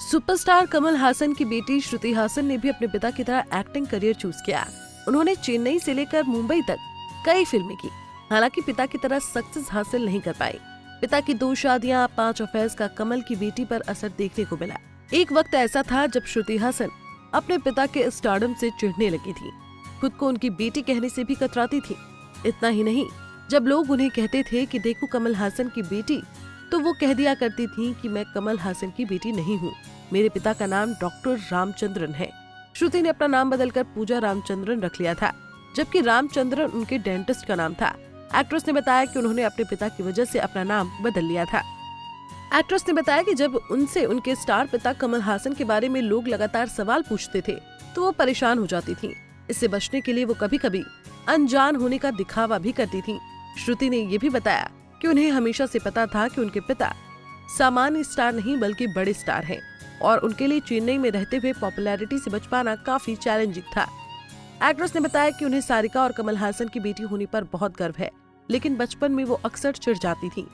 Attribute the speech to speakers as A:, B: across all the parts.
A: Superstar Kamal Haasan की बेटी श्रुति हासन ने भी अपने पिता की तरह एक्टिंग करियर चूज किया। उन्होंने चेन्नई से लेकर मुंबई तक कई फिल्में की, हालांकि पिता की तरह सक्सेस हासिल नहीं कर पाई। पिता की 2 शादियां, 5 अफेयर्स का कमल की बेटी पर असर देखने को मिला। एक वक्त ऐसा था जब श्रुति हासन अपने पिता के स्टारडम से चिढ़ने लगी थी, खुद को उनकी बेटी कहने से भी कतराती थी। इतना ही नहीं, जब लोग उन्हें कहते थे कि देखो कमल हासन की बेटी, तो वो कह दिया करती थी कि मैं कमल हासन की बेटी नहीं हूँ, मेरे पिता का नाम डॉक्टर रामचंद्रन है। श्रुति ने अपना नाम बदलकर पूजा रामचंद्रन रख लिया था, जबकि रामचंद्रन उनके डेंटिस्ट का नाम था। एक्ट्रेस ने बताया कि उन्होंने अपने पिता की वजह से अपना नाम बदल लिया था। एक्ट्रेस ने बताया कि जब उनसे उनके स्टार पिता कमल हासन के बारे में लोग लगातार सवाल पूछते थे, तो वो परेशान हो जाती थी। इससे बचने के लिए वो कभी कभी अनजान होने का दिखावा भी करती थी। श्रुति ने ये भी बताया कि उन्हें हमेशा से पता था कि उनके पिता सामान्य स्टार नहीं बल्कि बड़े स्टार हैं और उनके लिए चेन्नई में रहते हुए पॉपुलैरिटी से बच पाना काफी चैलेंजिंग था। एक्ट्रेस ने बताया कि उन्हें सारिका और कमल हासन की बेटी होने पर बहुत गर्व है, लेकिन बचपन में वो अक्सर चिढ़ जाती थी।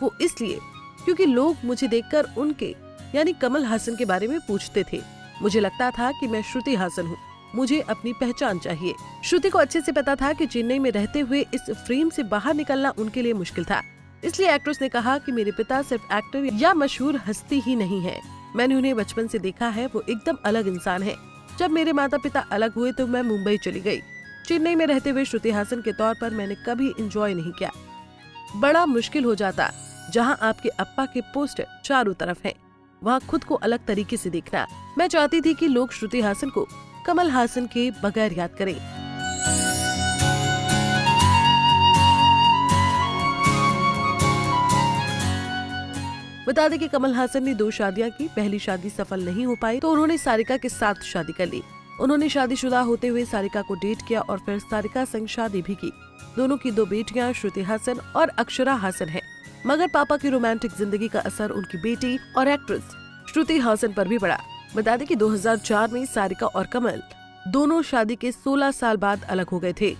A: वो इसलिए क्योंकि लोग मुझे देखकर उनके यानी कमल हासन के बारे में पूछते थे। मुझे लगता था कि मैं श्रुति हासन हूँ, मुझे अपनी पहचान चाहिए। श्रुति को अच्छे से पता था कि चेन्नई में रहते हुए इस फ्रेम से बाहर निकलना उनके लिए मुश्किल था। इसलिए एक्ट्रेस ने कहा कि मेरे पिता सिर्फ एक्टर या मशहूर हस्ती ही नहीं है, मैंने उन्हें बचपन से देखा है, वो एकदम अलग इंसान है। जब मेरे माता पिता अलग हुए तो मैं मुंबई चली गई। चेन्नई में रहते हुए श्रुति हासन के तौर पर मैंने कभी एंजॉय नहीं किया। बड़ा मुश्किल हो जाता जहां आपके अप्पा के पोस्टर चारों तरफ हैं, वहां खुद को अलग तरीके से देखना। मैं चाहती थी कि लोग श्रुति हासन को कमल हासन के बगैर याद करें। बता दें कि कमल हासन ने 2 शादियां की। पहली शादी सफल नहीं हो पाई तो उन्होंने सारिका के साथ शादी कर ली। उन्होंने शादीशुदा होते हुए सारिका को डेट किया और फिर सारिका संग शादी भी की। दोनों की 2 बेटियां श्रुति हासन और अक्षरा हासन हैं। मगर पापा की रोमांटिक जिंदगी का असर उनकी बेटी और एक्ट्रेस श्रुति हासन पर भी पड़ा। बता दें कि 2004 में सारिका और कमल दोनों शादी के 16 साल बाद अलग हो गए थे।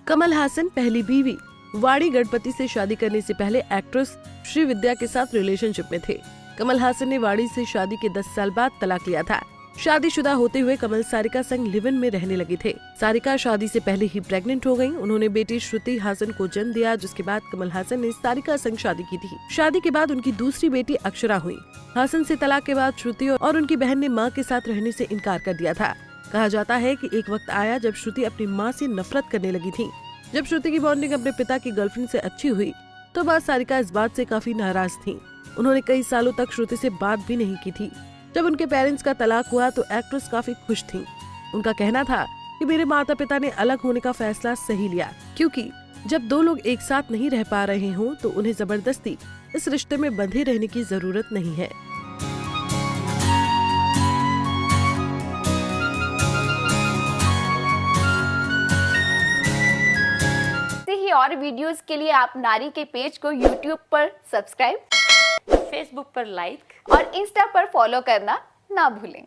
A: कमल हासन पहली बीवी वाणी गणपति से शादी करने से पहले एक्ट्रेस श्रीविद्या के साथ रिलेशनशिप में थे। कमल हासन ने वाणी से शादी के 10 साल बाद तलाक लिया था। शादीशुदा होते हुए कमल सारिका संग लिव इन में रहने लगे थे। सारिका शादी से पहले ही प्रेग्नेंट हो गयी। उन्होंने बेटी श्रुति हासन को जन्म दिया, जिसके बाद कमल हासन ने सारिका संग शादी की थी। शादी के बाद उनकी दूसरी बेटी अक्षरा हुई। हासन से तलाक के बाद श्रुति और उनकी बहन ने माँ के साथ रहने से इनकार कर दिया था। कहा जाता है कि एक वक्त आया जब श्रुति अपनी माँ से नफरत करने लगी थी। जब श्रुति की बॉन्डिंग अपने पिता की गर्लफ्रेंड से अच्छी हुई तो बाद सारिका इस बात से काफी नाराज थी। उन्होंने कई सालों तक श्रुति से बात भी नहीं की थी। जब उनके पेरेंट्स का तलाक हुआ तो एक्ट्रेस काफी खुश थी। उनका कहना था कि मेरे माता पिता ने अलग होने का फैसला सही लिया, क्योंकि जब 2 लोग एक साथ नहीं रह पा रहे हों तो उन्हें जबरदस्ती इस रिश्ते में बंधे रहने की जरूरत नहीं है।
B: और वीडियोस के लिए आप नारी के पेज को YouTube पर सब्सक्राइब,
C: फेसबुक पर लाइक
B: और इंस्टा पर फॉलो करना ना भूलें।